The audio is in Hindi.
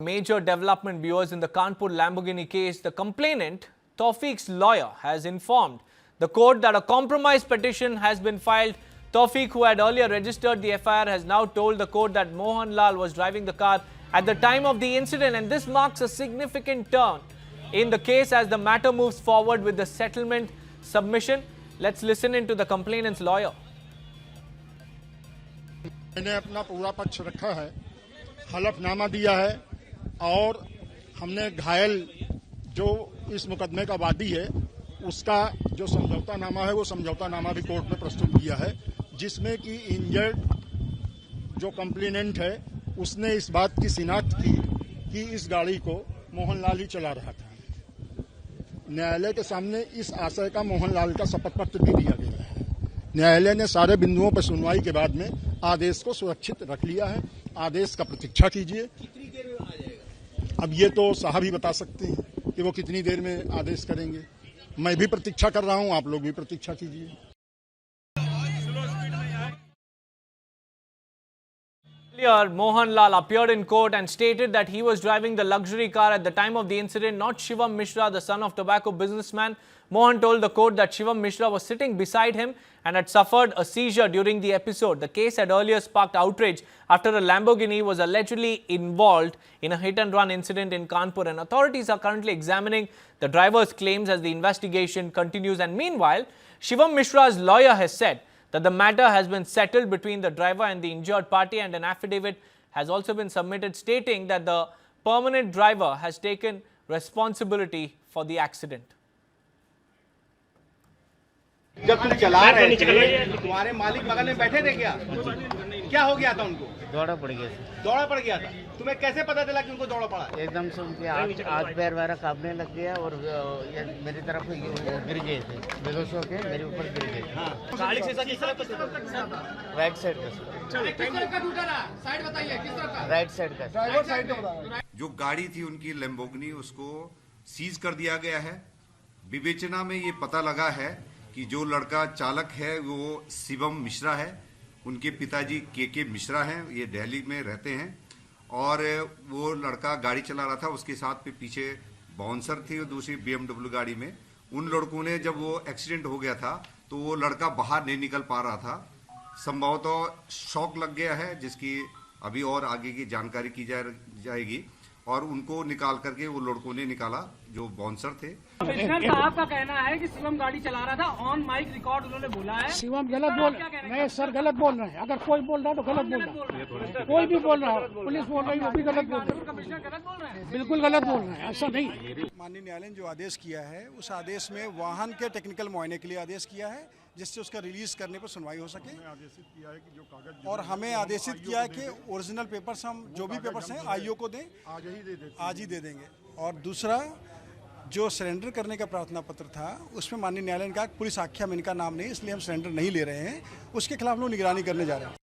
Major development, viewers. In the Kanpur Lamborghini case, the complainant, Tawfiq's lawyer, has informed the court that a compromise petition has been filed. Tawfiq, who had earlier registered the FIR, has now told the court that Mohan Lal was driving the car at the time of the incident, and this marks a significant turn in the case as the matter moves forward with the settlement submission. Let's listen into the complainant's lawyer. मैंने अपना पूरा पक्ष रखा है, हलफनामा दिया है और हमने घायल जो इस मुकदमे का वादी है उसका जो समझौतानामा है वो समझौतानामा भी कोर्ट में प्रस्तुत किया है, जिसमें कि इंजर्ड जो कंप्लेनेंट है उसने इस बात की शिनाख्त की कि इस गाड़ी को मोहनलाल ही चला रहा था। न्यायालय के सामने इस आशय का मोहनलाल का शपथ पत्र भी दिया गया है। न्यायालय ने सारे बिंदुओं पर सुनवाई के बाद में आदेश को सुरक्षित रख लिया है। आदेश का प्रतीक्षा कीजिए। कितनी देर में आ जाएगा? अब ये तो साहब ही बता सकते हैं कि वो कितनी देर में आदेश करेंगे। मैं भी प्रतीक्षा कर रहा हूं, आप लोग भी प्रतीक्षा कीजिए। Earlier, Mohan Lal appeared in court and stated that he was driving the luxury car at the time of the incident, not Shivam Mishra, the son of tobacco businessman. Mohan told the court that Shivam Mishra was sitting beside him and had suffered a seizure during the episode. The case had earlier sparked outrage after a Lamborghini was allegedly involved in a hit-and-run incident in Kanpur, and authorities are currently examining the driver's claims as the investigation continues. And meanwhile, Shivam Mishra's lawyer has said that the matter has been settled between the driver and the injured party, and an affidavit has also been submitted stating that the permanent driver has taken responsibility for the accident. जब तुम चला रहे थे तुम्हारे मालिक बगल में बैठे थे क्या हो गया था उनको? दौड़ा पड़ गया दौड़ा पड़ गया था। तुम्हें कैसे पता चला कि उनको दौड़ा पड़ा? एकदम से उनके हाथ पैर वगैरह कांपने लग गया और ये मेरी तरफ गिर गए थे, बेहोश होके मेरे ऊपर गिर गए। गाड़ी से किस तरह का? राइट साइड का। किस तरह का टूटा रहा? साइड बताइए किस तरह का? राइट साइड का। ड्राइवर साइड में बता। जो गाड़ी थी उनकी लैम्बोर्गिनी, उसको सीज कर दिया गया है। विवेचना में ये पता लगा है कि जो लड़का चालक है वो शिवम मिश्रा है। उनके पिताजी के मिश्रा हैं, ये दिल्ली में रहते हैं और वो लड़का गाड़ी चला रहा था। उसके साथ पे पीछे बाउंसर थी और दूसरी BMW गाड़ी में। उन लड़कों ने जब वो एक्सीडेंट हो गया था तो वो लड़का बाहर नहीं निकल पा रहा था। संभवतः शॉक लग गया है, जिसकी अभी और आगे की जानकारी की जाएगी और उनको निकाल करके वो लड़कों ने निकाला जो बाउंसर थे। साहब का कहना है कि शिवम गाड़ी चला रहा था, ऑन माइक रिकॉर्ड उन्होंने बोला है। शिवम गलत बोल नहीं सर, गलत बोल रहे हैं। अगर कोई बोल रहा है तो गलत बोल रहा है, कोई भी बोल रहा है, पुलिस बोल रही है वो भी गलत बोल रहा है। कमिश्नर गलत बोल रहे हैं, बिल्कुल गलत बोल रहे हैं, ऐसा नहीं। माननीय न्यायालय ने जो आदेश किया है उस आदेश में वाहन के टेक्निकल मुआयने के लिए आदेश किया है, जिससे उसका रिलीज करने पर सुनवाई हो सके। आदेशित किया है कि जो कागज और हमें आदेशित किया है कि ओरिजिनल पेपर्स हम जो भी पेपर्स हैं आईओ को दें, आज ही दे देंगे। और दूसरा जो सरेंडर करने का प्रार्थना पत्र था उसमें माननीय न्यायालय ने कहा पुलिस आख्या में इनका नाम नहीं, इसलिए हम सरेंडर नहीं ले रहे हैं। उसके खिलाफ लोग निगरानी करने जा रहे हैं।